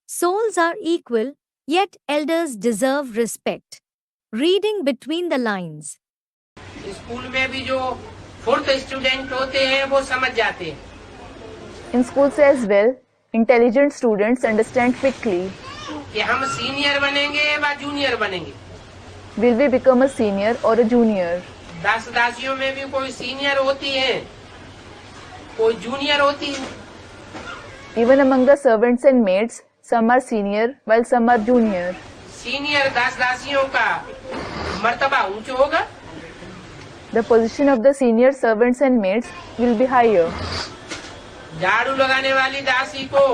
Souls are equal, yet elders deserve respect. Reading between the lines. School में भी जो fourth student होते हैं वो समझ जाते हैं. In schools as well, intelligent students understand quickly. कि हम सीनियर बनेंगे या जूनियर बनेंगे. Will we become a senior or a junior? दास दासियों में भी कोई सीनियर होती है, कोई जूनियर होती है. Even among the servants and maids, some are senior while some are junior. Senior दास दासियों का मर्तबा ऊंचा होगा. The position of the senior servants and maids will be higher. झाड़ू लगाने वाली दासी को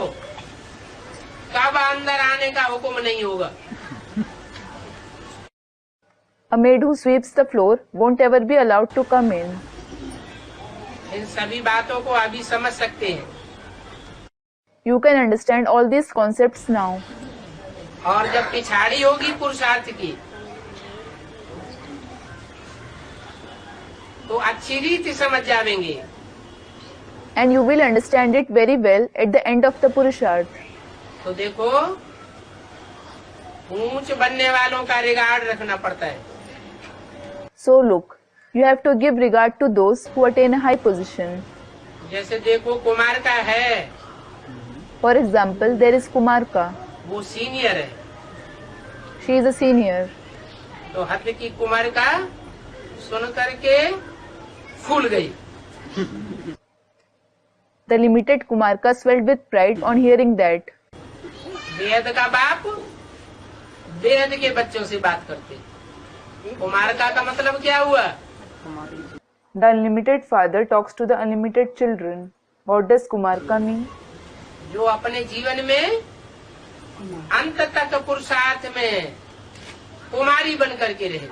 कब अंदर आने का हुक्म नहीं होगा. A maid who sweeps the floor won't ever be allowed to come in. इन सभी बातों को अभी समझ सकते हैं. You can understand all these concepts now. और जब पिछाड़ी होगी पुरुषार्थ की तो अच्छी रीति समझ जाएंगे. And you will understand it very well at the end of the Purusharth. तो देखो ऊंच बनने वालों का रिगार्ड रखना पड़ता है. So look, you have to give regard to those who attain a high position. जैसे देखो कुमार का है, For example, there is Kumarka. वो सीनियर है. She is a senior. तो हद की कुमार का सुन करके फूल गई. The limited Kumarka swelled with pride on hearing that. वेद का बाप वेद के बच्चों से बात करते. कुमारका का मतलब क्या हुआ? The unlimited father talks to the unlimited children. What does Kumarka mean? जो अपने जीवन में अंत तक पुरुषार्थ में कुमारी बन करके रहे,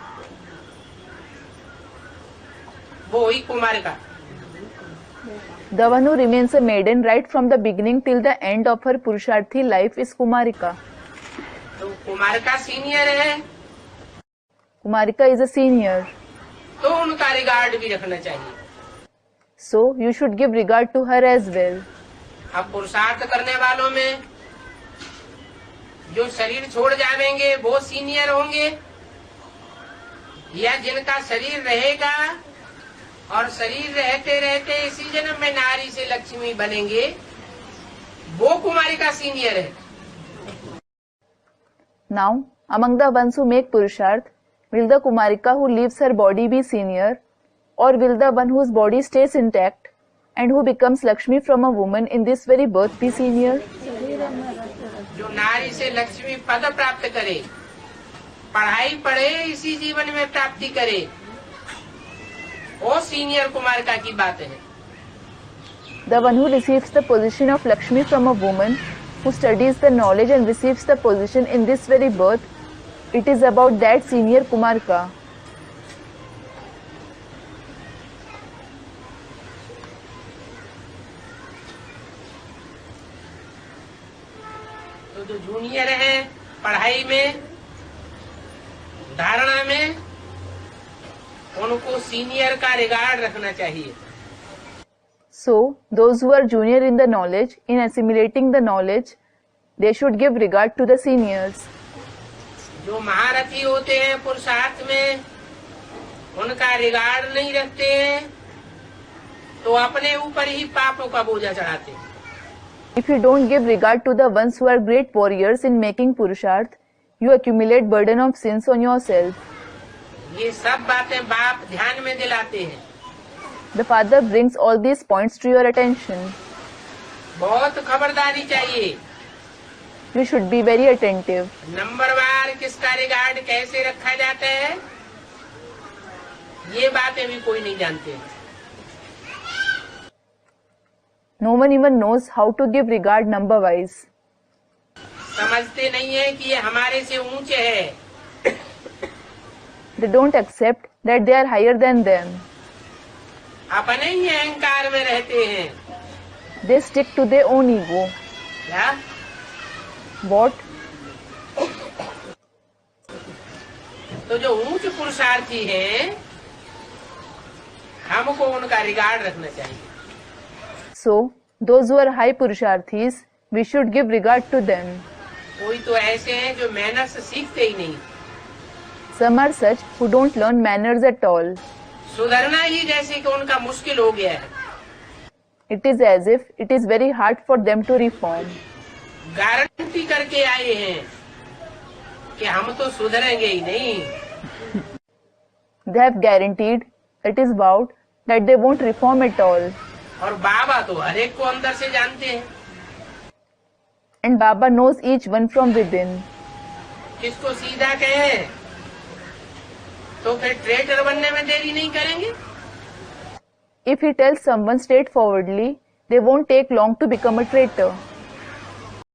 वो ही कुमार का. The one who remains a maiden right from the beginning till the end of her Purusharthi life is Kumarika. तो कुमार का सीनियर है Kumarika is a senior. तो उनका रिगार्ड भी रखना चाहिए. So you should give regard to her as well. अब पुरुषार्थ करने वालों में जो शरीर छोड़ जाएंगे वो सीनियर होंगे, या जिनका शरीर रहेगा और शरीर रहते रहते इसी जन्म में नारी से लक्ष्मी बनेंगे, वो कुमारी का सीनियर है. Now, among the ones who make Purusharth, will the Kumarika who leaves her body be senior, or will the one whose body stays intact and who becomes Lakshmi from a woman in this very birth be senior? जो नारी से लक्ष्मी पद प्राप्त करे, पढ़ाई पढ़े इसी जीवन में प्राप्ति करे, वो सीनियर कुमारिका की बात है. The one who receives the position of Lakshmi from a woman who studies the knowledge and receives the position in this very birth, it is about that senior Kumarika. तो जो जूनियर है पढ़ाई में, धारणा में, उनको सीनियर का regard रखना चाहिए. So, those who are junior in the knowledge, in assimilating the knowledge, they should give regard to the seniors. जो महारथी होते हैं पुरुषार्थ में, उनका रिगार्ड नहीं रखते हैं तो अपने ऊपर ही पापों का बोझा चढ़ाते हैं. If you don't give regard to the ones who are great warriors in making Purusharth, you accumulate burden of sins on yourself. ये सब बातें बाप ध्यान में दिलाते हैं. The father brings all these points to your attention. बहुत खबरदारी चाहिए. You should be very attentive. नंबरवार किसका रिगार्ड कैसे रखा जाता है, ये बातें भी कोई नहीं जानते. No one even knows how to give regard number-wise. समझते नहीं है कि ये हमारे से ऊंचे है. They don't accept that they are higher than them. अपने ही अहंकार में रहते हैं. They stick to their own ego. क्या? What? तो जो ऊंच पुरुषार्थी हैं, हमको उनका रिगार्ड रखना चाहिए. So, those who are high Purusharthis, we should give regard to them. कोई तो ऐसे हैं जो मैनर्स सीखते ही नहीं, Some are such who don't learn manners at all. सुधरना ही जैसे कि उनका मुश्किल हो गया है। It is as if it is very hard for them to reform. Guarantee करके आए हैं कि हम तो सुधरेंगे ही नहीं। They have guaranteed, it is vowed, that they won't reform at all. और बाबा तो हर एक को अंदर से जानते हैं। And Baba knows each one from within. किसको सीधा कहें तो फिर ट्रेटर बनने में देरी नहीं करेंगे। If he tells someone straightforwardly, they won't take long to become a traitor.